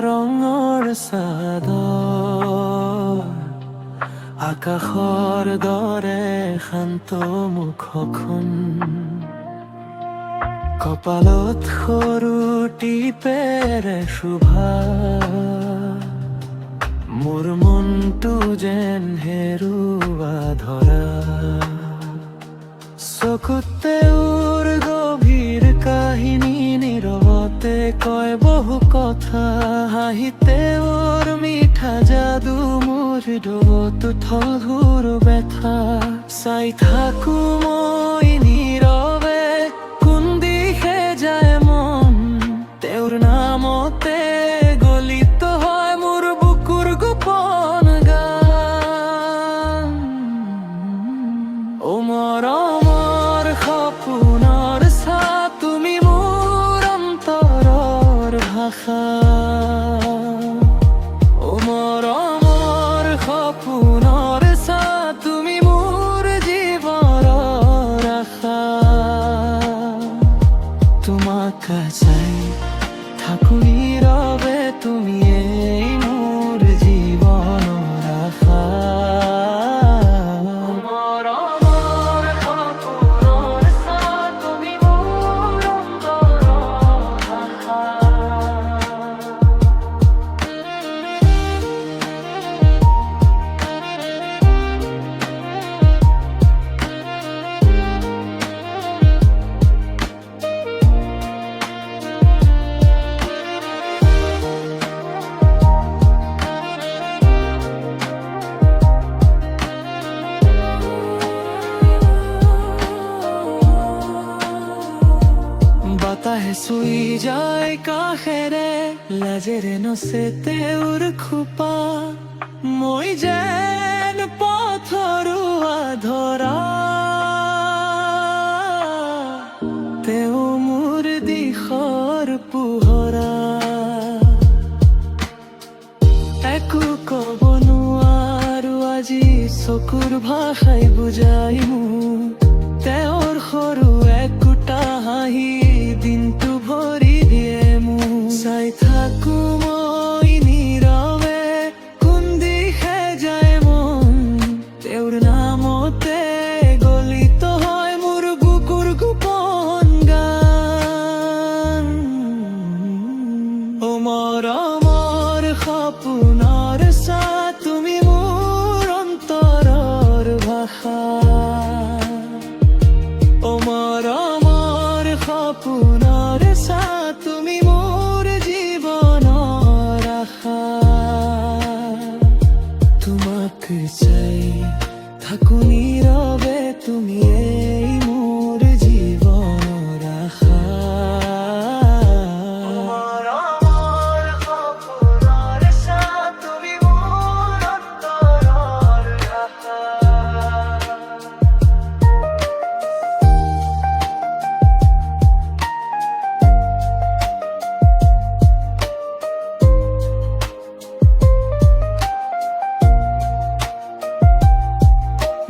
ৰঙৰ চাদৰ আকাশৰ দৰে শান্ত মুখখন কপালত সৰু টিপেৰে শোভা মোৰ মনটো যেন হেৰুৱা ধৰা চকুতে ওৰ গভীৰ কাহিনী নীৰৱতে কয় বহু কথা হাঁহিতে ওৰ মিঠা জাদু মোৰ হৃদয়ত থলহুৰ ব্যথা চাই থাকো মই নীৰৱে কোন দিশে যায় মন তেওঁৰ নামতে গলিত হয় মোৰ বুকুৰ গোপন গান ও মৰমৰ সপোনৰ ছাঁ তুমি মোৰ অন্তৰৰ ভাষা ও মৰমৰ সপোনৰ ছাঁ তুমি মোৰ জীৱনৰ আশা তোমাক চাই থাকো নীৰৱে তুমি এই মোৰ জীৱনৰ আশা মৰমৰ সপোনৰ ছাঁ তুমি মোৰ অন্তৰৰ ভাষা বাতাহে চুই যায় কাষেৰে লাজেৰে নচে তেওঁৰ খোপা মই যেন পথৰুৱা ধৰা তেওঁ মোৰ দিশৰ পোহৰা একো ক'ব নোৱাৰো আজি চকুৰ ভাষাই বুজাই মোক তেওঁৰ সৰু একোটা হাঁহি দিনটো ভৰি দিয়ে মোক চাই থাকো মই নীৰৱে কোন দিশে যায় মন তেওঁৰ নামতে গলিত হয় মোৰ বুকুৰ গোপন গান ও মৰমৰ সপোনৰ ছাঁ তুমি মোৰ অন্তৰৰ ভাষা ও মৰমৰ সপোনৰ ছাঁ তুমি মোৰ জীৱনৰ আশা তোমাক চাই থাকো নীৰৱে তুমি এই মোৰ জীৱনৰ আশা মৰমৰ সপোনৰ ছাঁ তুমি মোৰ অন্তৰৰ আশা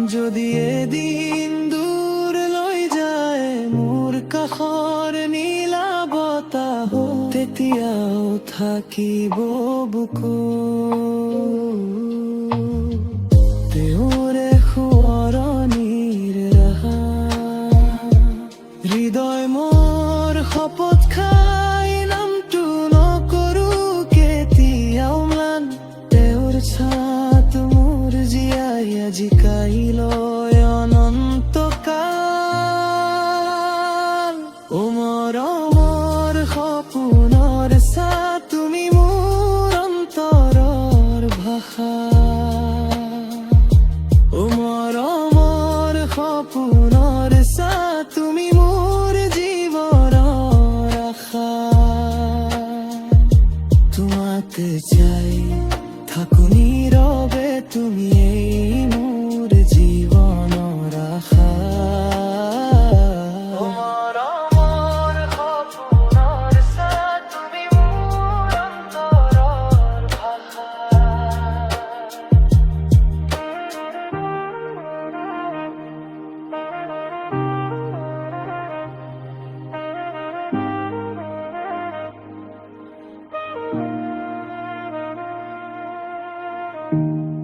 যদি এদিন দূৰ লৈ যায় মোৰ কাষৰ নীলা বতাহ তেতিয়াও থাকিব বুকুত তেওঁৰে সোঁৱৰণিৰ ৰাহা হৃদয় মোৰ শপত খাই নামটো নকৰো কেতিয়াও ম্লান তেওঁৰ ছাঁত মোৰ জীয়াই আজি কাইলৈ অনন্তকাল ও মৰমৰ সপোনৰ ছাঁ তুমি মোৰ অন্তৰৰ ভাষা ও মৰমৰ সপোনৰ ছাঁ তুমি মোৰ জীৱনৰ আশা তোমাক চাই থাকো নীৰৱে তুমি এই